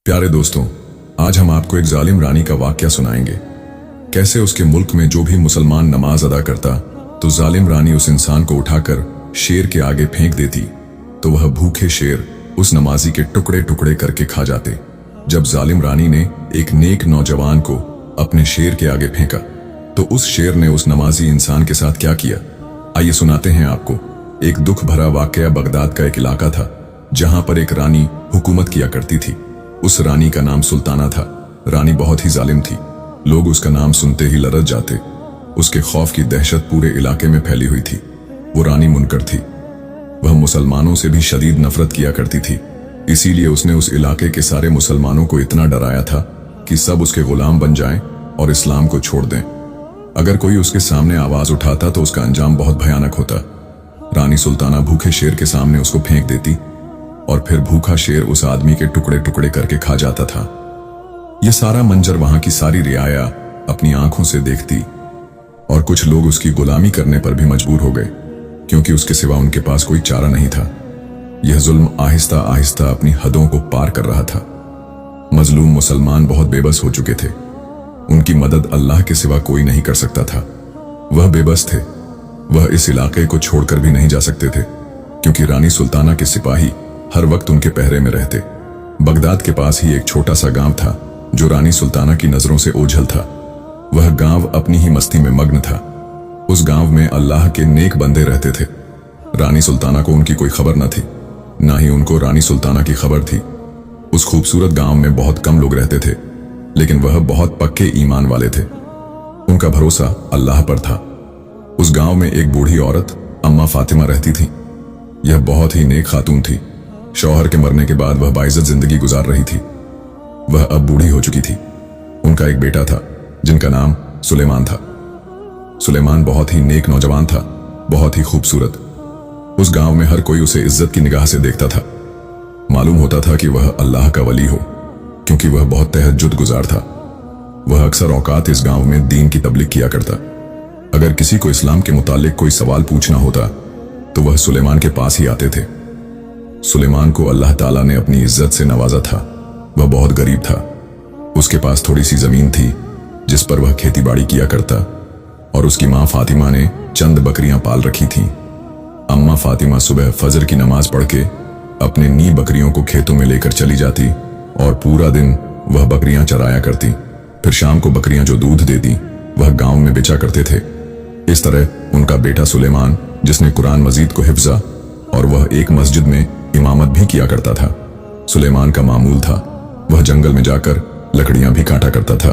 प्यारे दोस्तों, आज हम आपको एक जालिम रानी का वाकया सुनाएंगे। कैसे उसके मुल्क में जो भी मुसलमान नमाज अदा करता तो जालिम रानी उस इंसान को उठाकर शेर के आगे फेंक देती, तो वह भूखे शेर उस नमाजी के टुकड़े टुकड़े करके खा जाते। जब जालिम रानी ने एक नेक नौजवान को अपने शेर के आगे फेंका तो उस शेर ने उस नमाजी इंसान के साथ क्या किया, आइए सुनाते हैं आपको। एक दुख भरा वाकया बगदाद का एक इलाका था जहां पर एक रानी हुकूमत किया करती थी। उस रानी का नाम सुल्ताना था। रानी बहुत ही जालिम थी। लोग उसका नाम सुनते ही लरज जाते। उसके खौफ की दहशत पूरे इलाके में फैली हुई थी। वो रानी मुनकर थी। वह मुसलमानों से भी शदीद नफरत किया करती थी। इसीलिए उसने उस इलाके के सारे मुसलमानों को इतना डराया था कि सब उसके गुलाम बन जाएं और इस्लाम को छोड़ दें। अगर कोई उसके सामने आवाज उठाता तो उसका अंजाम बहुत भयानक होता। रानी सुल्ताना भूखे शेर के सामने उसको फेंक देती और फिर भूखा शेर उस आदमी के टुकड़े टुकड़े करके खा जाता था। यह सारा मंजर वहां की सारी रियाया अपनी आंखों से देखती और कुछ लोग उसकी गुलामी करने पर भी मजबूर हो गए, क्योंकि उसके सिवा उनके पास कोई चारा नहीं था। यह जुल्म आहिस्ता आहिस्ता अपनी हदों को पार कर रहा था। मजलूम मुसलमान बहुत बेबस हो चुके थे। उनकी मदद अल्लाह के सिवा कोई नहीं कर सकता था। वह बेबस थे। वह इस इलाके को छोड़कर भी नहीं जा सकते थे, क्योंकि रानी सुल्ताना के सिपाही हर वक्त उनके पहरे में रहते। बगदाद के पास ही एक छोटा सा गांव था जो रानी सुल्ताना की नजरों से ओझल था। वह गांव अपनी ही मस्ती में मग्न था। उस गांव में अल्लाह के नेक बंदे रहते थे। रानी सुल्ताना को उनकी कोई खबर न थी, ना ही उनको रानी सुल्ताना की खबर थी। उस खूबसूरत गांव में बहुत कम लोग रहते थे, लेकिन वह बहुत पक्के ईमान वाले थे। उनका भरोसा अल्लाह पर था। उस गांव में एक बूढ़ी औरत अम्मा फातिमा रहती थी। यह बहुत ही नेक खातून थी। शौहर के मरने के बाद वह बाइज्जत जिंदगी गुजार रही थी। वह अब बूढ़ी हो चुकी थी। उनका एक बेटा था जिनका नाम सुलेमान था। सुलेमान बहुत ही नेक नौजवान था, बहुत ही खूबसूरत। उस गांव में हर कोई उसे इज्जत की निगाह से देखता था। मालूम होता था कि वह अल्लाह का वली हो, क्योंकि वह बहुत तहज्जुद गुजार था। वह अक्सर औकात इस गांव में दीन की तबलीग किया करता। अगर किसी को इस्लाम के मुतालिक कोई सवाल पूछना होता तो वह सुलेमान के पास ही आते थे। सुलेमान को अल्लाह ताला ने अपनी इज्जत से नवाजा था। वह बहुत गरीब था। उसके पास थोड़ी सी जमीन थी जिस पर वह खेती बाड़ी किया करता, और उसकी मां फातिमा ने चंद बकरियां पाल रखी थीं। अम्मा फातिमा सुबह फजर की नमाज पढ़ के अपने नी बकरियों को खेतों में लेकर चली जाती और पूरा दिन वह बकरियां चराया करती। फिर शाम को बकरियां जो दूध देती वह गांव में बेचा करते थे। इस तरह उनका बेटा सुलेमान, जिसने कुरान मजीद को हिफ्जा और वह एक मस्जिद में इमामत भी किया करता था, सुलेमान का मामूल था वह जंगल में जाकर लकड़ियां भी काटा करता था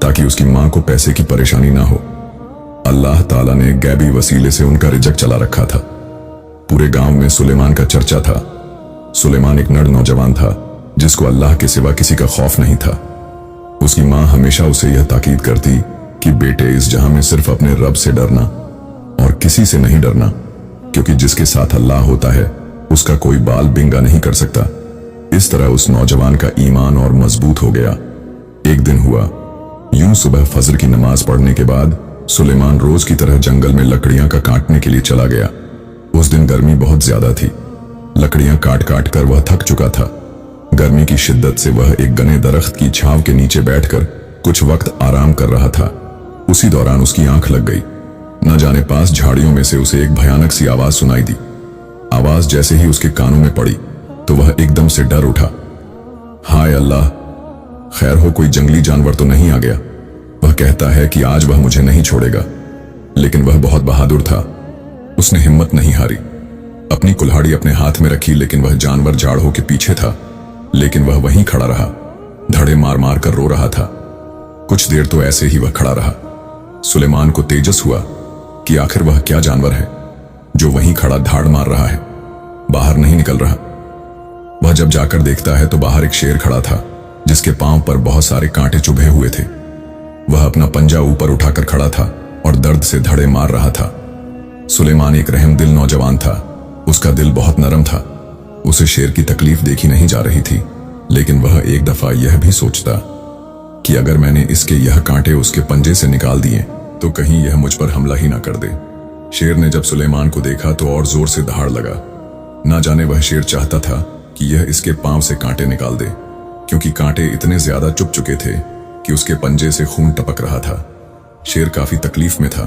ताकि उसकी मां को पैसे की परेशानी ना हो। अल्लाह ताला ने गैबी वसीले से उनका रिजक चला रखा था। पूरे गांव में सुलेमान का चर्चा था। सुलेमान एक नर नौजवान था जिसको अल्लाह के सिवा किसी का खौफ नहीं था। उसकी मां हमेशा उसे यह ताकीद करती कि बेटे, इस जहां में सिर्फ अपने रब से डरना और किसी से नहीं डरना, क्योंकि जिसके साथ अल्लाह होता है उसका कोई बाल बिंगा नहीं कर सकता। इस तरह उस नौजवान का ईमान और मजबूत हो गया। एक दिन हुआ यूं, सुबह फजर की नमाज पढ़ने के बाद सुलेमान रोज की तरह जंगल में लकड़ियां का काटने के लिए चला गया। उस दिन गर्मी बहुत ज्यादा थी। लकड़ियां काट काट कर वह थक चुका था। गर्मी की शिद्दत से वह एक घने दरख्त की छांव के नीचे बैठकर कुछ वक्त आराम कर रहा था। उसी दौरान उसकी आंख लग गई। न जाने पास झाड़ियों में से उसे एक भयानक सी आवाज सुनाई दी। आवाज जैसे ही उसके कानों में पड़ी तो वह एकदम से डर उठा। हाय अल्लाह, खैर हो, कोई जंगली जानवर तो नहीं आ गया। वह कहता है कि आज वह मुझे नहीं छोड़ेगा। लेकिन वह बहुत बहादुर था। उसने हिम्मत नहीं हारी। अपनी कुल्हाड़ी अपने हाथ में रखी, लेकिन वह जानवर झाड़ों के पीछे था। लेकिन वह वहीं खड़ा रहा, धड़े मार मार कर रो रहा था। कुछ देर तो ऐसे ही वह खड़ा रहा। सुलेमान को तेजस हुआ कि आखिर वह क्या जानवर है जो वहीं खड़ा धाड़ मार रहा है, बाहर नहीं निकल रहा। वह जब जाकर देखता है तो बाहर एक शेर खड़ा था जिसके पांव पर बहुत सारे कांटे चुभे हुए थे। वह अपना पंजा ऊपर उठाकर खड़ा था और दर्द से धड़े मार रहा था। सुलेमान एक रहमदिल नौजवान था। उसका दिल बहुत नरम था। उसे शेर की तकलीफ देखी नहीं जा रही थी, लेकिन वह एक दफा यह भी सोचता कि अगर मैंने इसके यह कांटे उसके पंजे से निकाल दिए तो कहीं यह मुझ पर हमला ही ना कर दे। शेर ने जब सुलेमान को देखा तो और जोर से दहाड़ लगा। ना जाने वह शेर चाहता था कि यह इसके पांव से कांटे निकाल दे, क्योंकि कांटे इतने ज्यादा चुभ चुके थे कि उसके पंजे से खून टपक रहा था। शेर काफी तकलीफ में था।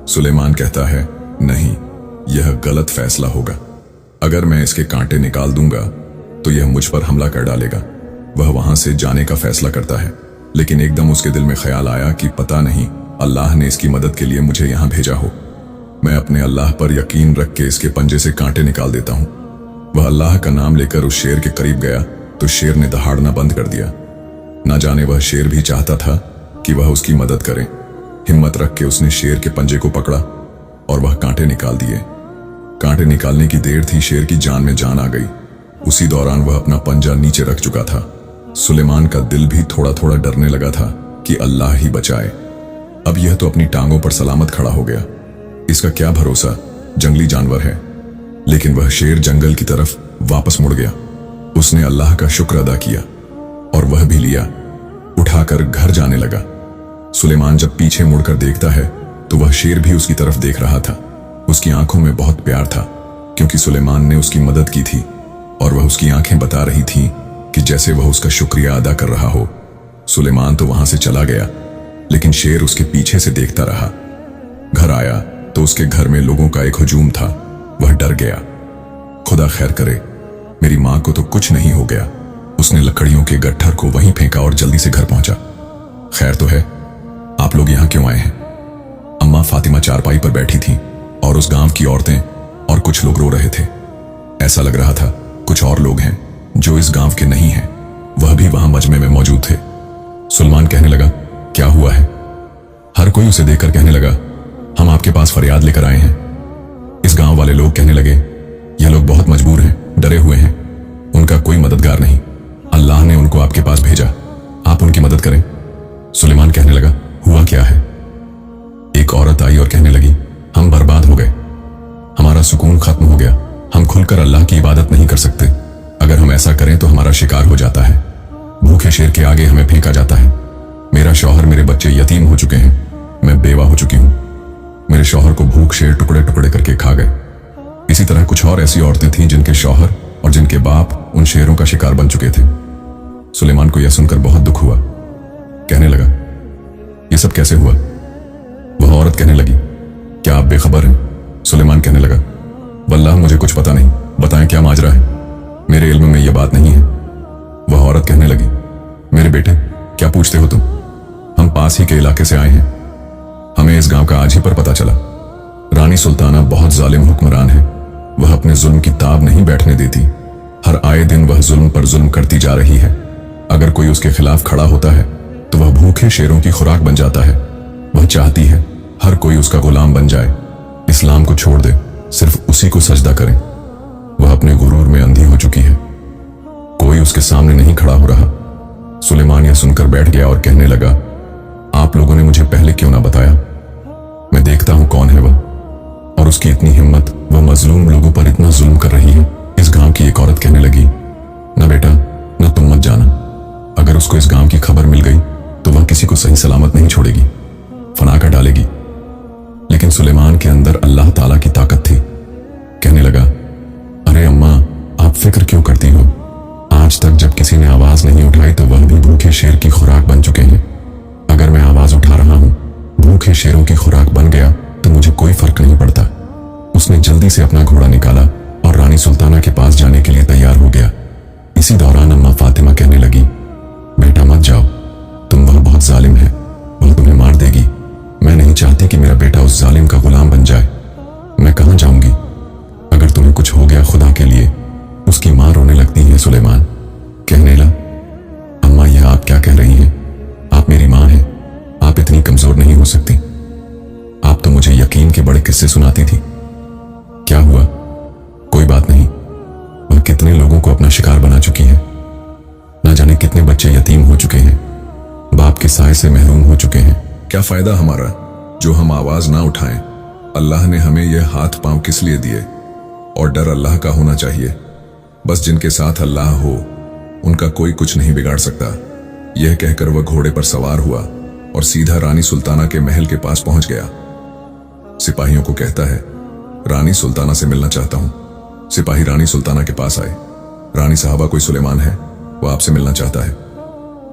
सुलेमान कहता है, नहीं, यह गलत फैसला होगा। अगर मैं इसके कांटे निकाल दूंगा तो यह मुझ पर हमला कर डालेगा। वह वहां से जाने का फैसला करता है, लेकिन एकदम उसके दिल में ख्याल आया कि पता नहीं अल्लाह ने इसकी मदद के लिए मुझे यहां भेजा हो। मैं अपने अल्लाह पर यकीन रख के इसके पंजे से कांटे निकाल देता हूं। वह अल्लाह का नाम लेकर उस शेर के करीब गया तो शेर ने दहाड़ना बंद कर दिया। ना जाने वह शेर भी चाहता था कि वह उसकी मदद करे। हिम्मत रख के उसने शेर के पंजे को पकड़ा और वह कांटे निकाल दिए। कांटे निकालने की देर थी, शेर की जान में जान आ गई। उसी दौरान वह अपना पंजा नीचे रख चुका था। सुलेमान का दिल भी थोड़ा थोड़ा डरने लगा था कि अल्लाह ही बचाए। अब यह तो अपनी टांगों पर सलामत खड़ा हो गया। इसका क्या भरोसा, जंगली जानवर है। लेकिन वह शेर जंगल की तरफ वापस मुड़ गया। उसने अल्लाह का शुक्र अदा किया और वह भी लिया, उठाकर घर जाने लगा। सुलेमान जब पीछे मुड़कर देखता है तो वह शेर भी उसकी तरफ देख रहा था। उसकी आंखों में बहुत प्यार था, क्योंकि सुलेमान ने उसकी मदद की थी और वह उसकी आंखें बता रही थीं कि जैसे वह उसका शुक्रिया अदा कर रहा हो। सुलेमान तो वहां से चला गया, लेकिन शेर उसके पीछे से देखता रहा। घर आया तो उसके घर में लोगों का एक हुजूम था। वह डर गया। खुदा खैर करे, मेरी मां को तो कुछ नहीं हो गया। उसने लकड़ियों के गट्ठर को वहीं फेंका और जल्दी से घर पहुंचा। खैर तो है, आप लोग यहां क्यों आए हैं? अम्मा फातिमा चारपाई पर बैठी थी और उस गांव की औरतें और कुछ लोग रो रहे थे। ऐसा लग रहा था कुछ और लोग हैं जो इस गांव के नहीं हैं। वह भी वहां मजमे में मौजूद थे। सुलेमान कहने लगा, क्या हुआ है? हर कोई उसे देखकर कहने लगा, हम आपके पास फरियाद लेकर आए हैं। इस गांव वाले लोग कहने लगे, यह लोग बहुत मजबूर हैं, डरे हुए हैं, उनका कोई मददगार नहीं। अल्लाह ने उनको आपके पास भेजा, आप उनकी मदद करें। सुलेमान कहने लगा, हुआ क्या है? एक औरत आई और कहने लगी, हम बर्बाद हो गए, हमारा सुकून खत्म हो गया। हम खुलकर अल्लाह की इबादत नहीं कर सकते। अगर हम ऐसा करें तो हमारा शिकार हो जाता है। भूखे शेर के आगे हमें फेंका जाता है। मेरा शौहर, मेरे बच्चे यतीम हो चुके हैं। मैं बेवा हो चुकी हूं। मेरे शौहर को भूख शेर टुकड़े टुकड़े करके खा गए। इसी तरह कुछ और ऐसी औरतें थीं जिनके शौहर और जिनके बाप उन शेरों का शिकार बन चुके थे। सुलेमान को यह सुनकर बहुत दुख हुआ। कहने लगा, यह सब कैसे हुआ? वह औरत कहने लगी, क्या आप बेखबर हैं? सुलेमान कहने लगा, वल्लाह मुझे कुछ पता नहीं, बताएं क्या माजरा है, मेरे इल्म में यह बात नहीं है। वह औरत कहने लगी, मेरे बेटे, क्या पूछते हो तुम? हम पास ही के इलाके से आए हैं। हमें इस गांव का आज ही पर पता चला। रानी सुल्ताना बहुत जालिम हुक्मरान है। वह अपने जुल्म की ताब नहीं बैठने देती। हर आए दिन वह जुल्म पर जुल्म करती जा रही है। अगर कोई उसके खिलाफ खड़ा होता है तो वह भूखे शेरों की खुराक बन जाता है। वह चाहती है हर कोई उसका गुलाम बन जाए, इस्लाम को छोड़ दे, सिर्फ उसी को सजदा करें। वह अपने गुरूर में अंधी हो चुकी है। कोई उसके सामने नहीं खड़ा हो रहा। सुलेमान यह सुनकर बैठ गया और कहने लगा, आप लोगों ने मुझे पहले क्यों ना बताया? मैं देखता हूं कौन है वह, और उसकी इतनी हिम्मत, वह मजलूम लोगों पर इतना जुल्म कर रही है। इस गांव की एक औरत कहने लगी, ना बेटा, ना तुम मत जाना। अगर उसको इस गांव की खबर मिल गई तो वह किसी को सही सलामत नहीं छोड़ेगी, फना कर डालेगी। लेकिन सुलेमान के अंदर अल्लाह ताला की ताकत थी। कहने लगा, अरे अम्मा, आप फिक्र क्यों करती हो? आज तक जब किसी ने आवाज नहीं उठाई तो वह भी भूखे शेर की खुराक बन चुके हैं। अगर मैं आवाज उठा रहा हूं, भूखे शेरों की खुराक बन गया तो मुझे कोई फर्क नहीं पड़ता। उसने जल्दी से अपना घोड़ा निकाला और रानी सुल्ताना के पास जाने के लिए तैयार हो गया। इसी दौरान अम्मा फातिमा कहने लगी, बेटा मत जाओ, तुम वह बहुत जालिम है, वह तुम्हें मार देगी। मैं नहीं चाहती कि मेरा बेटा उस जालिम का गुलाम बन जाए। मैं कहां जाऊंगी? अगर तुम्हें कुछ हो गया खुदा के लिए। उसकी मां रोने लगती है। सुलेमान कहने लगा, अम्मा यह आप क्या कह रही हैं? आप मेरी मां हैं, आप इतनी कमजोर नहीं हो सकती। आप तो मुझे यकीन के बड़े किस्से सुनाती थी। क्या हुआ? कोई बात नहीं। वह कितने लोगों को अपना शिकार बना चुकी है। ना जाने कितने बच्चे यतीम हो चुके हैं, बाप के साए से महरूम हो चुके हैं। क्या फायदा हमारा जो हम आवाज ना उठाएं? अल्लाह ने हमें यह हाथ पांव किस लिए दिए? और डर अल्लाह का होना चाहिए। बस जिनके साथ अल्लाह हो उनका कोई कुछ नहीं बिगाड़ सकता। यह कहकर वह घोड़े पर सवार हुआ और सीधा रानी सुल्ताना के महल के पास पहुंच गया। सिपाहियों को कहता है, रानी सुल्ताना से मिलना चाहता हूं। सिपाही रानी सुल्ताना के पास आए। रानी साहबा, कोई सुलेमान है, वो आपसे मिलना चाहता है।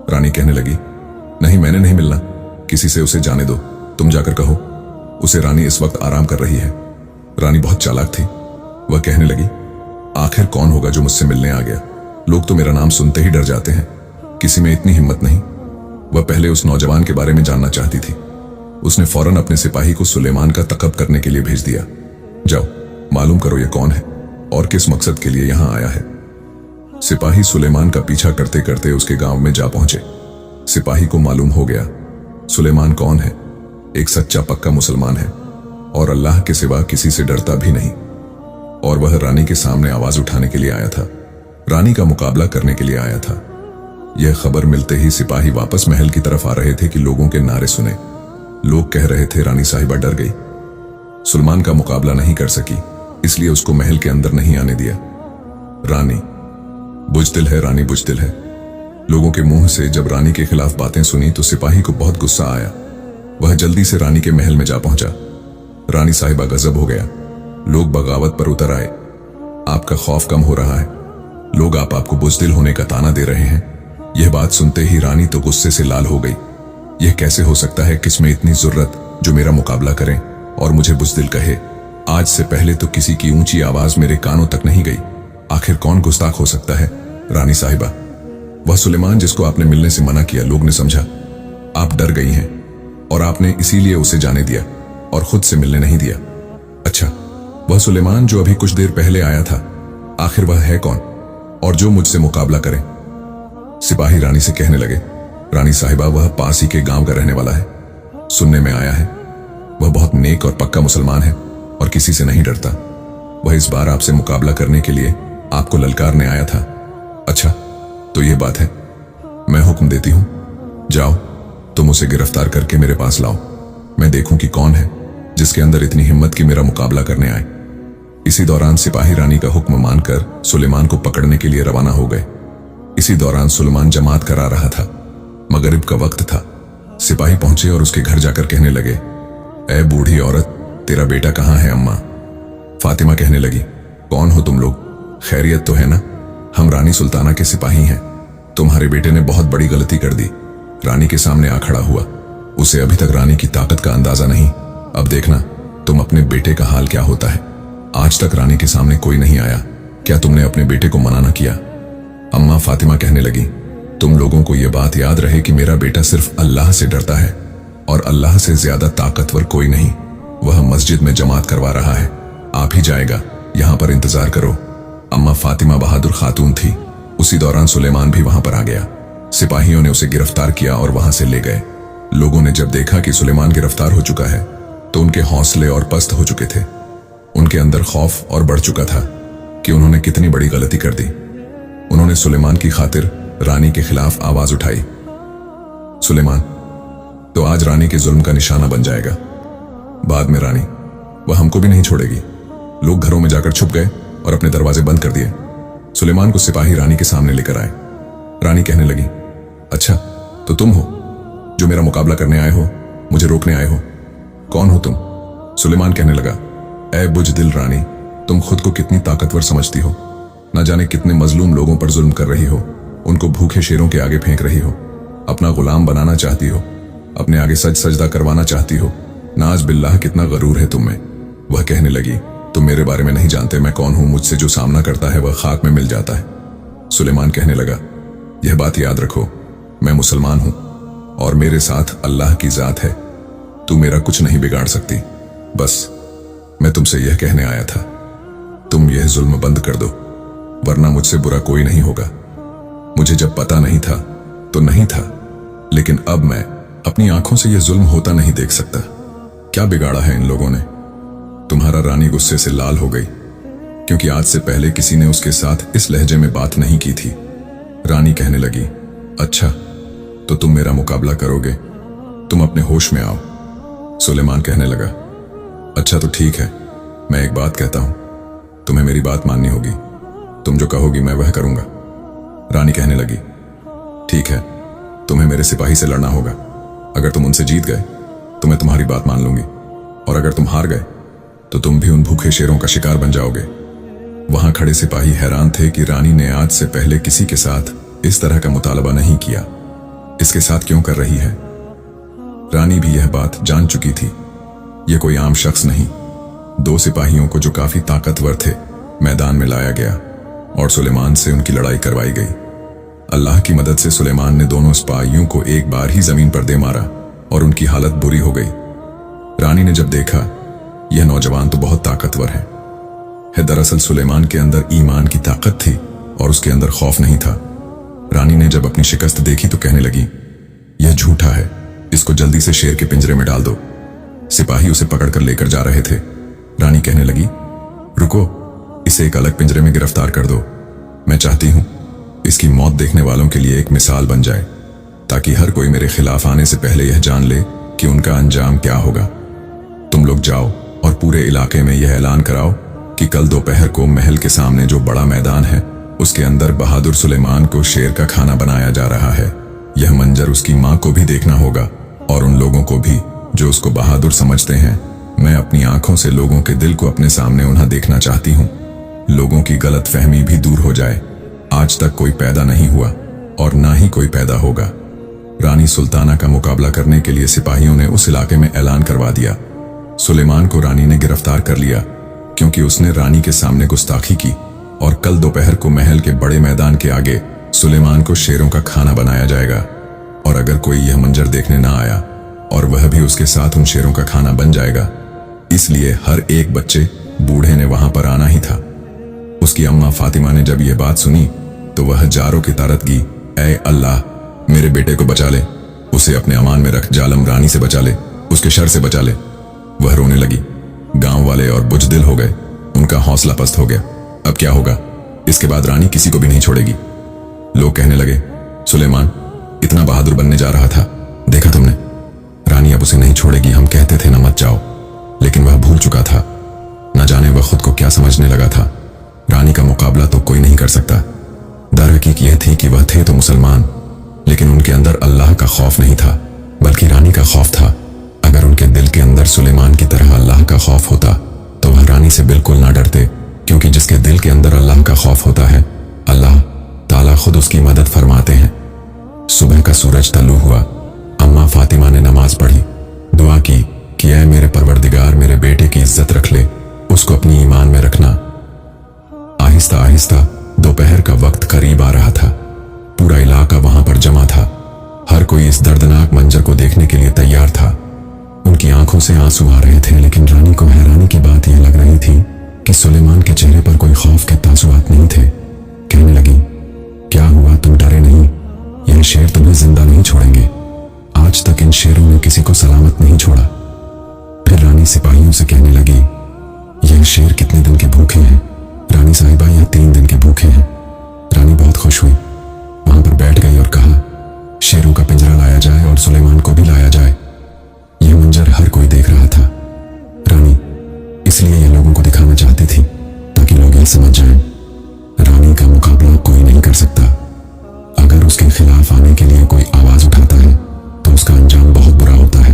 रानी कहने लगी, नहीं, मैंने नहीं मिलना, किसी से उसे जाने दो, तुम जाकर कहो उसे रानी इस वक्त आराम कर रही है। रानी बहुत चालाक थी। वह कहने लगी, आखिर कौन होगा जो मुझसे मिलने आ गया? लोग तो मेरा नाम सुनते ही डर जाते हैं, किसी में इतनी हिम्मत नहीं। वह पहले उस नौजवान के बारे में जानना चाहती थी। उसने फौरन अपने सिपाही को सुलेमान का तकब करने के लिए भेज दिया। जाओ, मालूम करो ये कौन है और किस मकसद के लिए यहां आया है। सिपाही सुलेमान का पीछा करते करते उसके गांव में जा पहुंचे। सिपाही को मालूम हो गया सुलेमान कौन है। एक सच्चा पक्का मुसलमान है और अल्लाह के सिवा किसी से डरता भी नहीं। और वह रानी के सामने आवाज उठाने के लिए आया था, रानी का मुकाबला करने के लिए आया था। यह खबर मिलते ही सिपाही वापस महल की तरफ आ रहे थे कि लोगों के नारे सुने। लोग कह रहे थे रानी साहिबा डर गई, सुलेमान का मुकाबला नहीं कर सकी, इसलिए उसको महल के अंदर नहीं आने दिया। रानी बुजदिल है, रानी बुजदिल है। लोगों के मुंह से जब रानी के खिलाफ बातें सुनी तो सिपाही को बहुत गुस्सा आया। वह जल्दी से रानी के महल में जा पहुंचा। रानी साहिबा गजब हो गया। लोग बगावत पर उतर आए। आपका खौफ कम हो रहा है, लोग आपको बुजदिल होने का ताना दे रहे हैं। यह बात सुनते ही रानी तो गुस्से से लाल हो गई। यह कैसे हो सकता है, किसमें इतनी जुर्रत जो मेरा मुकाबला करें और मुझे बुजदिल कहे? आज से पहले तो किसी की ऊंची आवाज मेरे कानों तक नहीं गई। आखिर कौन गुस्ताख हो सकता है? रानी साहिबा, वह सुलेमान जिसको आपने मिलने से मना किया, लोग ने समझा आप डर गई हैं और आपने इसीलिए उसे जाने दिया और खुद से मिलने नहीं दिया। अच्छा, वह सुलेमान जो अभी कुछ देर पहले आया था, आखिर वह है कौन और जो मुझसे मुकाबला करे? सिपाही रानी से कहने लगे, रानी साहिबा, वह पास ही के गांव का रहने वाला है। सुनने में आया है वह बहुत नेक और पक्का मुसलमान है और किसी से नहीं डरता। वह इस बार आपसे मुकाबला करने के लिए आपको ललकारने आया था। अच्छा, तो यह बात है। मैं हुक्म देती हूं, जाओ तुम उसे गिरफ्तार करके मेरे पास लाओ। मैं देखूं कि कौन है जिसके अंदर इतनी हिम्मत कि मेरा मुकाबला करने आए। इसी दौरान सिपाही रानी का हुक्म मानकर सुलेमान को पकड़ने के लिए रवाना हो गए। इसी दौरान सुलेमान जमात करा रहा था। मगरिब का वक्त था। सिपाही पहुंचे और उसके घर जाकर कहने लगे, ऐ बूढ़ी औरत, तेरा बेटा कहां है? अम्मा फातिमा कहने लगी, कौन हो तुम लोग? खैरियत तो है ना? हम रानी सुल्ताना के सिपाही हैं। तुम्हारे बेटे ने बहुत बड़ी गलती कर दी। रानी के सामने आ खड़ा हुआ। उसे अभी तक रानी की ताकत का अंदाजा नहीं। अब देखना तुम अपने बेटे का हाल क्या होता है। आज तक रानी के सामने कोई नहीं आया। क्या तुमने अपने बेटे को मना न किया? अम्मा फातिमा कहने लगी, तुम लोगों को यह बात याद रहे कि मेरा बेटा सिर्फ अल्लाह से डरता है और अल्लाह से ज्यादा ताकतवर कोई नहीं। वह मस्जिद में जमात करवा रहा है, आप ही जाएगा, यहां पर इंतजार करो। अम्मा फातिमा बहादुर खातून थी। उसी दौरान सुलेमान भी वहां पर आ गया। सिपाहियों ने उसे गिरफ्तार किया और वहां से ले गए। लोगों ने जब देखा कि सुलेमान गिरफ्तार हो चुका है तो उनके हौसले और पस्त हो चुके थे। उनके अंदर खौफ और बढ़ चुका था कि उन्होंने कितनी बड़ी गलती कर दी। उन्होंने सुलेमान की खातिर रानी के खिलाफ आवाज उठाई। सुलेमान तो आज रानी के जुल्म का निशाना बन जाएगा। बाद में रानी, वह हमको भी नहीं छोड़ेगी। लोग घरों में जाकर छुप गए और अपने दरवाजे बंद कर दिए। सुलेमान को सिपाही रानी के सामने लेकर आए। रानी कहने लगी, अच्छा, तो तुम हो जो मेरा मुकाबला करने आए हो, मुझे रोकने आए हो? कौन हो तुम? सुलेमान कहने लगा, ऐ बुजदिल रानी, तुम खुद को कितनी ताकतवर समझती हो। न जाने कितने मजलूम लोगों पर जुल्म कर रही हो, उनको भूखे शेरों के आगे फेंक रही हो, अपना गुलाम बनाना चाहती हो, अपने आगे सजदा करवाना चाहती हो। नाज बिल्लाह, कितना गरूर है तुम में। वह कहने लगी, तुम मेरे बारे में नहीं जानते मैं कौन हूं। मुझसे जो सामना करता है वह खाक में मिल जाता है। सुलेमान कहने लगा, यह बात याद रखो, मैं मुसलमान हूं और मेरे साथ अल्लाह की जात है। तू मेरा कुछ नहीं बिगाड़ सकती। बस मैं तुमसे यह कहने आया था, तुम यह जुल्म बंद कर दो, वरना मुझसे बुरा कोई नहीं होगा। मुझे जब पता नहीं था तो नहीं था, लेकिन अब मैं अपनी आंखों से यह जुल्म होता नहीं देख सकता। क्या बिगाड़ा है इन लोगों ने? तुम्हारा रानी गुस्से से लाल हो गई क्योंकि आज से पहले किसी ने उसके साथ इस लहजे में बात नहीं की थी। रानी कहने लगी, अच्छा, तो तुम मेरा मुकाबला करोगे? तुम अपने होश में आओ। सुलेमान कहने लगा, अच्छा तो ठीक है, मैं एक बात कहता हूं, तुम्हें मेरी बात माननी होगी। तुम जो कहोगी मैं वह करूंगा। रानी कहने लगी, ठीक है, तुम्हें मेरे सिपाही से लड़ना होगा। अगर तुम उनसे जीत गए तो मैं तुम्हारी बात मान लूंगी, और अगर तुम हार गए तो तुम भी उन भूखे शेरों का शिकार बन जाओगे। वहां खड़े सिपाही हैरान थे कि रानी ने आज से पहले किसी के साथ इस तरह का मुतालबा नहीं किया। इसके साथ क्यों कर रही है? रानी भी यह बात जान चुकी थी। यह कोई आम शख्स नहीं, दो सिपाहियों को जो काफी ताकतवर थे मैदान में लाया गया और सुलेमान से उनकी लड़ाई करवाई गई। अल्लाह की मदद से सुलेमान ने दोनों सिपाहियों को एक बार ही जमीन पर दे मारा और उनकी हालत बुरी हो गई। रानी ने जब देखा यह नौजवान तो बहुत ताकतवर है, दरअसल सुलेमान के अंदर ईमान की ताकत थी और उसके अंदर खौफ नहीं था। रानी ने जब अपनी शिकस्त देखी तो कहने लगी, यह झूठा है, इसको जल्दी से शेर के पिंजरे में डाल दो। सिपाही उसे पकड़कर लेकर जा रहे थे। रानी कहने लगी, रुको, इसे एक अलग पिंजरे में गिरफ्तार कर दो। मैं चाहती हूं इसकी मौत देखने वालों के लिए एक मिसाल बन जाए, ताकि हर कोई मेरे खिलाफ आने से पहले यह जान ले कि उनका अंजाम क्या होगा। तुम लोग जाओ और पूरे इलाके में यह ऐलान कराओ कि कल दोपहर को महल के सामने जो बड़ा मैदान है उसके अंदर बहादुर सुलेमान को शेर का खाना बनाया जा रहा है। यह मंजर उसकी मां को भी देखना होगा और उन लोगों को भी जो उसको बहादुर समझते हैं। मैं अपनी आंखों से लोगों के दिल को अपने सामने उन्हें देखना चाहती हूँ। लोगों की गलत फहमी भी दूर हो जाए। आज तक कोई पैदा नहीं हुआ और ना ही कोई पैदा होगा। रानी सुल्ताना का मुकाबला करने के लिए सिपाहियों ने उस इलाके में ऐलान करवा दिया। सुलेमान को रानी ने गिरफ्तार कर लिया क्योंकि उसने रानी के सामने गुस्ताखी की और कल दोपहर को महल के बड़े मैदान के आगे सुलेमान को शेरों का खाना बनाया जाएगा। और अगर कोई यह मंजर देखने ना आया और वह भी उसके साथ उन शेरों का खाना बन जाएगा, इसलिए हर एक बच्चे बूढ़े ने वहां पर आना ही था। उसकी अम्मा फातिमा ने जब यह बात सुनी तो वह जारों की तारत की, ऐ अल्लाह, मेरे बेटे को बचा ले, उसे अपने अमान में रख, जालिम रानी से बचा ले, उसके शर से बचा ले। वह रोने लगी। गांव वाले और बुजदिल हो गए, उनका हौसला पस्त हो गया। अब क्या होगा? इसके बाद रानी किसी को भी नहीं छोड़ेगी। लोग कहने लगे, सुलेमान इतना बहादुर बनने जा रहा था, देखा तुमने, रानी अब उसे नहीं छोड़ेगी। हम कहते थे ना मत जाओ, लेकिन वह भूल चुका था। न जाने वह खुद को क्या समझने लगा था। रानी का मुकाबला तो कोई नहीं कर सकता। दर हकीकत यह थी कि वह थे तो मुसलमान, लेकिन उनके अंदर अल्लाह का खौफ नहीं था, बल्कि रानी का खौफ था। अगर उनके दिल के अंदर सुलेमान की तरह अल्लाह का खौफ होता तो वह रानी से बिल्कुल ना डरते, क्योंकि जिसके दिल के अंदर अल्लाह का खौफ होता है, अल्लाह ताला खुद उसकी मदद फरमाते हैं। सुबह का सूरज तल्लू हुआ। अम्मा फातिमा ने नमाज पढ़ी, दुआ की कि ऐ मेरे परवरदिगार, मेरे बेटे की इज्जत रख ले, उसको अपनी ईमान में रखना। आहिस्ता आहिस्ता दोपहर का वक्त करीब आ रहा था। पूरा इलाका वहां पर जमा था। हर कोई इस दर्दनाक मंजर को देखने के लिए तैयार था। उनकी आंखों से आंसू आ रहे थे, लेकिन रानी को हैरानी की बात यह लग रही थी कि सुलेमान के चेहरे पर कोई खौफ के तासुरात नहीं थे। कहने लगी, क्या हुआ, तुम डरे नहीं? यह शेर तुम्हें जिंदा नहीं छोड़ेंगे। आज तक इन शेरों ने किसी को सलामत नहीं छोड़ा। फिर रानी सिपाहियों से कहने लगी, यह शेर कितने दिन के भूखे हैं? रानी साहिबा, यह 3 दिन के भूखे हैं। रानी बहुत खुश हुई, वहां पर बैठ गई और कहा, शेरों का पिंजरा लाया जाए और सुलेमान को भी लाया जाए। यह मंजर हर कोई देख रहा था। रानी इसलिए यह लोगों को दिखाना चाहती थी ताकि लोग यह समझ जाएं, रानी का मुकाबला कोई नहीं कर सकता। अगर उसके खिलाफ आने के लिए कोई आवाज उठाता है तो उसका अंजाम बहुत बुरा होता है।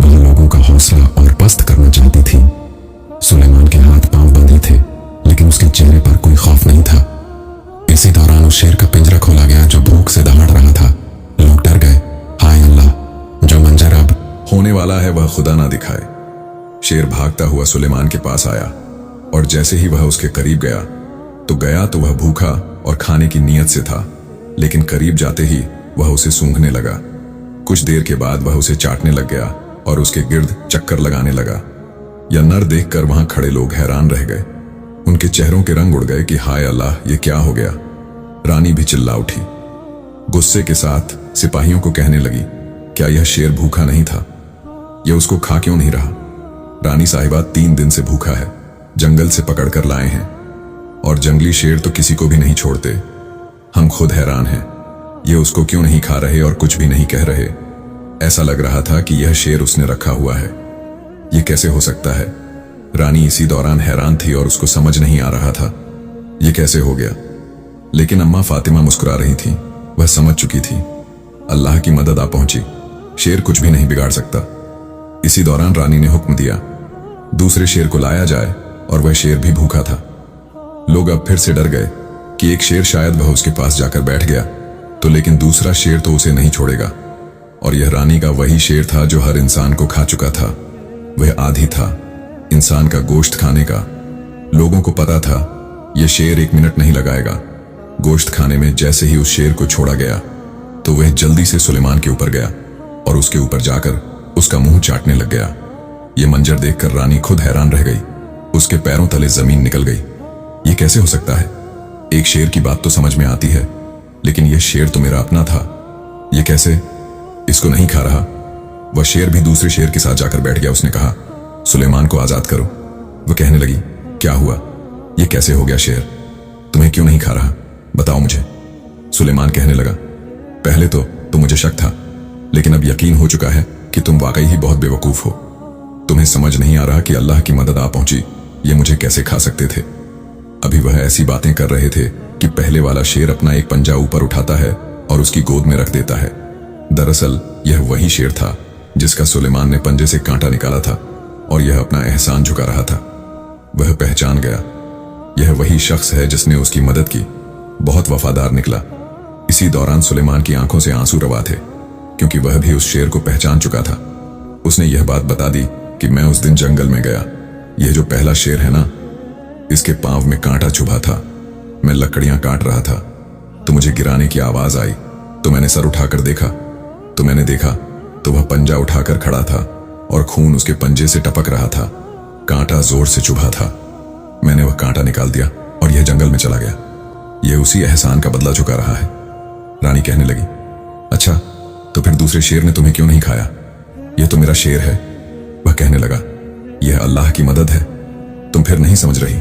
वह लोगों का हौसला और पस्त करना चाहती थी। सुलेमान के हाथ पांव बंधे थे, लेकिन उसके चेहरे पर कोई खौफ नहीं था। इसी दौरान उस शेर का पिंजरा खोला गया जो भूख से दहाड़ रहा था। लोग डर गए। हाय अल्लाह, जो मंजर अब होने वाला है वह खुदा ना दिखाए। शेर भागता हुआ सुलेमान के पास आया और जैसे ही वह उसके करीब गया तो वह भूखा और खाने की नीयत से था, लेकिन करीब जाते ही वह उसे सूंघने लगा। कुछ देर के बाद वह उसे चाटने लग गया और उसके गिर्द चक्कर लगाने लगा। यह नर देखकर वहां खड़े लोग हैरान रह गए। उनके चेहरों के रंग उड़ गए कि हाय अल्लाह, ये क्या हो गया। रानी भी चिल्ला उठी। गुस्से के साथ सिपाहियों को कहने लगी, क्या यह शेर भूखा नहीं था? यह उसको खा क्यों नहीं रहा? रानी साहिबा 3 दिन से भूखा है, जंगल से पकड़कर लाए हैं, और जंगली शेर तो किसी को भी नहीं छोड़ते। हम खुद हैरान हैं, ये उसको क्यों नहीं खा रहे और कुछ भी नहीं कह रहे। ऐसा लग रहा था कि यह शेर उसने रखा हुआ है। ये कैसे हो सकता है? रानी इसी दौरान हैरान थी और उसको समझ नहीं आ रहा था ये कैसे हो गया। लेकिन अम्मा फातिमा मुस्कुरा रही थी, वह समझ चुकी थी। अल्लाह की मदद आ पहुंची, शेर कुछ भी नहीं बिगाड़ सकता। इसी दौरान रानी ने हुक्म दिया, दूसरे शेर को लाया जाए, और वह शेर भी भूखा था। लोग अब फिर से डर गए कि एक शेर शायद वह उसके पास जाकर बैठ गया तो लेकिन दूसरा शेर तो उसे नहीं छोड़ेगा। और यह रानी का वही शेर था जो हर इंसान को खा चुका था। वह आदी था इंसान का गोश्त खाने का। लोगों को पता था यह शेर 1 मिनट नहीं लगाएगा। गोश्त खाने में जैसे ही उस शेर को छोड़ा गया तो वह जल्दी से सुलेमान के ऊपर गया और उसके ऊपर जाकर उसका मुंह चाटने लग गया। यह मंजर देखकर रानी खुद हैरान रह गई। उसके पैरों तले जमीन निकल गई। यह कैसे हो सकता है? एक शेर की बात तो समझ में आती है, लेकिन यह शेर तो मेरा अपना था। यह कैसे? इसको नहीं खा रहा। वह शेर भी दूसरे शेर के साथ जाकर बैठ गया। उसने कहा, सुलेमान को आजाद करो। वह कहने लगी, क्या हुआ? यह कैसे हो गया शेर? तुम्हें क्यों नहीं खा रहा? बताओ मुझे। सुलेमान कहने लगा, पहले तो मुझे शक था, लेकिन अब यकीन हो चुका है कि तुम वाकई ही बहुत बेवकूफ हो। तुम्हें समझ नहीं आ रहा कि अल्लाह की मदद आ पहुंची, ये मुझे कैसे खा सकते थे। अभी वह ऐसी बातें कर रहे थे कि पहले वाला शेर अपना एक पंजा ऊपर उठाता है और उसकी गोद में रख देता है। दरअसल यह वही शेर था जिसका सुलेमान ने पंजे से कांटा निकाला था और यह अपना एहसान झुका रहा था। वह पहचान गया, यह वही शख्स है जिसने उसकी मदद की। बहुत वफादार निकला। इसी दौरान सुलेमान की आंखों से आंसू रवा थे, क्योंकि वह भी उस शेर को पहचान चुका था। उसने यह बात बता दी कि मैं उस दिन जंगल में गया। यह जो पहला शेर है ना, इसके पांव में कांटा चुभा था। मैं लकड़ियां काट रहा था तो मुझे गिराने की आवाज आई, तो मैंने सर उठाकर देखा तो वह पंजा उठाकर खड़ा था और खून उसके पंजे से टपक रहा था। कांटा जोर से चुभा था। मैंने वह कांटा निकाल दिया और यह जंगल में चला गया। यह उसी एहसान का बदला चुका रहा है। रानी कहने लगी, अच्छा, तो फिर दूसरे शेर ने तुम्हें क्यों नहीं खाया? यह तो मेरा शेर है। वह कहने लगा, यह अल्लाह की मदद है। तुम फिर नहीं समझ रही।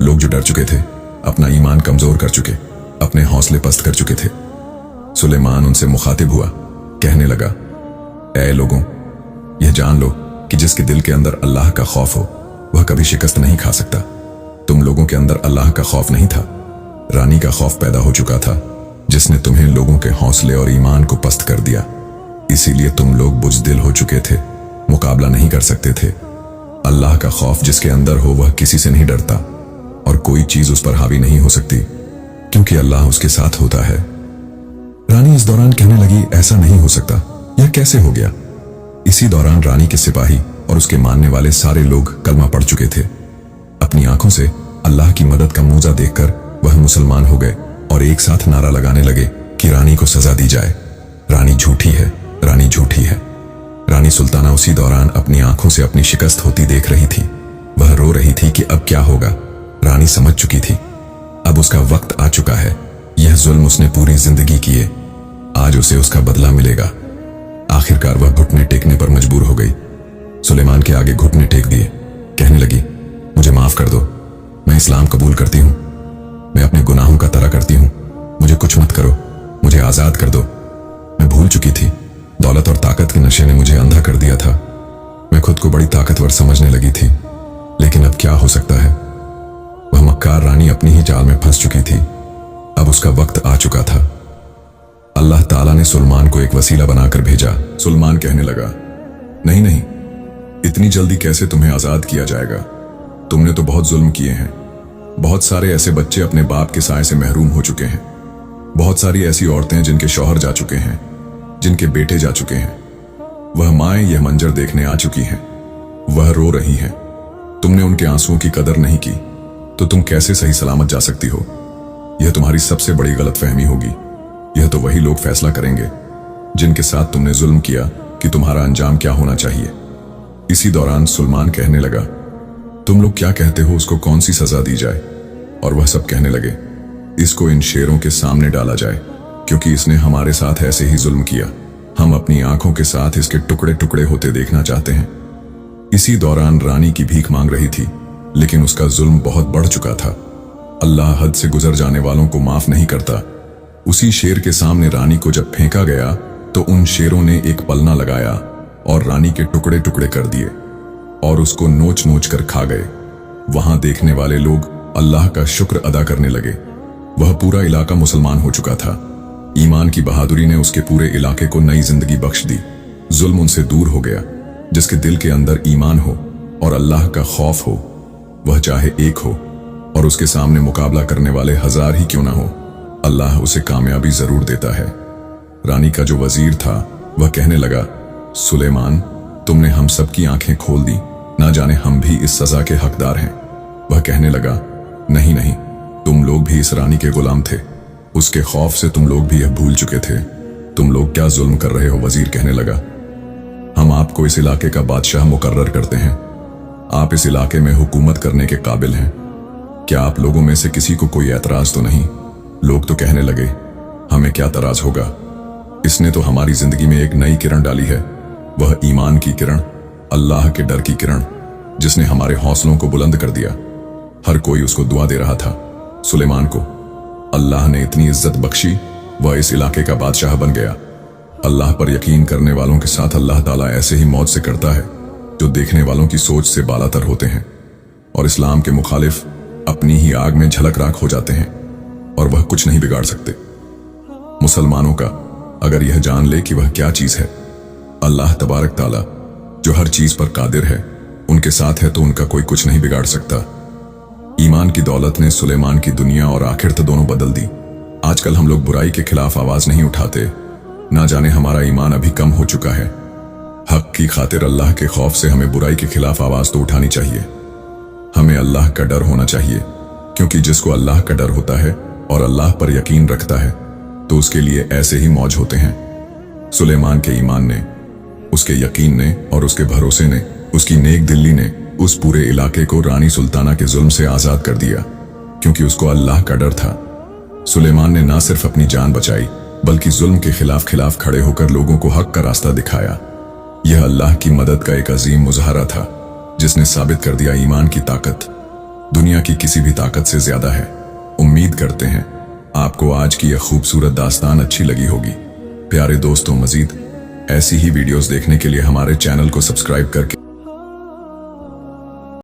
लोग जो डर चुके थे, अपना ईमान कमजोर कर चुके, अपने हौसले पस्त कर चुके थे। सुलेमान उनसे मुखातिब हुआ, कहने लगा, ऐ लोगों, यह जान लो कि जिसके दिल के अंदर अल्लाह का खौफ हो वह कभी शिकस्त नहीं खा सकता। तुम लोगों के अंदर अल्लाह का खौफ नहीं था, रानी का खौफ पैदा हो चुका था, जिसने तुम्हें लोगों के हौसले और ईमान को पस्त कर दिया। इसीलिए तुम लोग बुज़दिल हो चुके थे, मुकाबला नहीं कर सकते थे। अल्लाह का खौफ जिसके अंदर हो वह किसी से नहीं डरता और कोई चीज उस पर हावी नहीं हो सकती, क्योंकि अल्लाह उसके साथ होता है। रानी इस दौरान कहने लगी, ऐसा नहीं हो सकता, यह कैसे हो गया? इसी दौरान रानी के सिपाही और उसके मानने वाले सारे लोग कलमा पढ़ चुके थे। अपनी आंखों से अल्लाह की मदद का मूजा देखकर वह मुसलमान हो गए और एक साथ नारा लगाने लगे कि रानी को सजा दी जाए। रानी झूठी है, रानी झूठी है। रानी सुल्ताना उसी दौरान अपनी आंखों से अपनी शिकस्त होती देख रही थी। वह रो रही थी कि अब क्या होगा। रानी समझ चुकी थी, अब उसका वक्त आ चुका है। यह जुल्म उसने पूरी जिंदगी किए, आज उसे उसका बदला मिलेगा। आखिरकार वह घुटने टेकने पर मजबूर हो गई। सुलेमान के आगे घुटने टेक दिए, कहने लगी, मुझे माफ कर दो, मैं इस्लाम कबूल करती हूँ, मैं अपने गुनाहों का तरा करती हूँ, मुझे कुछ मत करो, मुझे आजाद कर दो। मैं भूल चुकी थी, दौलत और ताकत के नशे ने मुझे अंधा कर दिया था। मैं खुद को बड़ी ताकतवर समझने लगी थी, लेकिन अब क्या हो सकता है। वह मक्कार रानी अपनी ही जाल में फंस चुकी थी। अब उसका वक्त आ चुका था। अल्लाह ताला ने सुलेमान को एक वसीला बनाकर भेजा। सुलेमान कहने लगा, नहीं नहीं, इतनी जल्दी कैसे तुम्हें आजाद किया जाएगा? तुमने तो बहुत जुल्म किए हैं। बहुत सारे ऐसे बच्चे अपने बाप के साए से महरूम हो चुके हैं। बहुत सारी ऐसी औरतें जिनके शौहर जा चुके हैं, जिनके बेटे जा चुके हैं। वह माएं यह मंजर देखने आ चुकी हैं। वह रो रही हैं। तुमने उनके आंसुओं की कदर नहीं की, तो तुम कैसे सही सलामत जा सकती हो? यह तुम्हारी सबसे बड़ी गलतफहमी होगी। यह तो वही लोग फैसला करेंगे जिनके साथ तुमने जुल्म किया कि तुम्हारा अंजाम क्या होना चाहिए। इसी दौरान सुलेमान कहने लगा, तुम लोग क्या कहते हो, उसको कौन सी सजा दी जाए? और वह सब कहने लगे, इसको इन शेरों के सामने डाला जाए, क्योंकि इसने हमारे साथ ऐसे ही जुल्म किया। हम अपनी आंखों के साथ इसके टुकड़े टुकड़े होते देखना चाहते हैं। इसी दौरान रानी की भीख मांग रही थी, लेकिन उसका जुल्म बहुत बढ़ चुका था। अल्लाह हद से गुजर जाने वालों को माफ नहीं करता। उसी शेर के सामने रानी को जब फेंका गया तो उन शेरों ने एक पलना लगाया और रानी के टुकड़े टुकड़े कर दिए और उसको नोच नोच कर खा गए। वहां देखने वाले लोग अल्लाह का शुक्र अदा करने लगे। वह पूरा इलाका मुसलमान हो चुका था। ईमान की बहादुरी ने उसके पूरे इलाके को नई जिंदगी बख्श दी। जुल्म उनसे दूर हो गया। जिसके दिल के अंदर ईमान हो और अल्लाह का खौफ हो, वह चाहे एक हो और उसके सामने मुकाबला करने वाले हजार ही क्यों ना हो, अल्लाह उसे कामयाबी जरूर देता है। रानी का जो वजीर था वह कहने लगा, सुलेमान, तुमने हम सब की आंखें खोल दी, ना जाने हम भी इस सजा के हकदार हैं। वह कहने लगा, नहीं नहीं, तुम लोग भी इस रानी के गुलाम थे, उसके खौफ से तुम लोग भी यह भूल चुके थे। तुम लोग क्या जुल्म कर रहे हो? वजीर कहने लगा, हम आपको इस इलाके का बादशाह मुकर्रर करते हैं, आप इस इलाके में हुकूमत करने के काबिल हैं। क्या आप लोगों में से किसी को कोई एतराज तो नहीं? लोग तो कहने लगे, हमें क्या तराज होगा, इसने तो हमारी जिंदगी में एक नई किरण डाली है, वह ईमान की किरण, अल्लाह के डर की किरण, जिसने हमारे हौसलों को बुलंद कर दिया। हर कोई उसको दुआ दे रहा था। सुलेमान को अल्लाह ने इतनी इज्जत बख्शी, वह इस इलाके का बादशाह बन गया। अल्लाह पर यकीन करने वालों के साथ अल्लाह ताला ऐसे ही मौज से करता है जो देखने वालों की सोच से बालातर होते हैं, और इस्लाम के मुखालिफ अपनी ही आग में झलक राख हो जाते हैं और वह कुछ नहीं बिगाड़ सकते। मुसलमानों का अगर यह जान ले कि वह क्या चीज है, अल्लाह तबारक ताला जो हर चीज पर कादिर है, उनके साथ है तो उनका कोई कुछ नहीं बिगाड़ सकता। ईमान की दौलत ने सुलेमान की दुनिया और आखिरत दोनों बदल दी। आजकल हम लोग बुराई के खिलाफ आवाज नहीं उठाते, ना जाने हमारा ईमान अभी कम हो चुका है। हक की खातिर अल्लाह के खौफ से हमें बुराई के खिलाफ आवाज तो उठानी चाहिए। हमें अल्लाह का डर होना चाहिए, क्योंकि जिसको अल्लाह का डर होता है और अल्लाह पर यकीन रखता है तो उसके लिए ऐसे ही मौज होते हैं। सुलेमान के ईमान ने, उसके यकीन ने और उसके भरोसे ने, उसकी नेक दिल्ली ने उस पूरे इलाके को रानी सुल्ताना के जुल्म से आजाद कर दिया, क्योंकि उसको अल्लाह का डर था। सुलेमान ने ना सिर्फ अपनी जान बचाई, बल्कि जुल्म के खिलाफ खड़े होकर लोगों को हक का रास्ता दिखाया। यह अल्लाह की मदद का एक अजीम मुजाहरा था, जिसने साबित कर दिया ईमान की ताकत दुनिया की किसी भी ताकत से ज्यादा है। उम्मीद करते हैं आपको आज की यह खूबसूरत दास्तान अच्छी लगी होगी। प्यारे दोस्तों, मजीद ऐसी ही वीडियोस देखने के लिए हमारे चैनल को सब्सक्राइब करके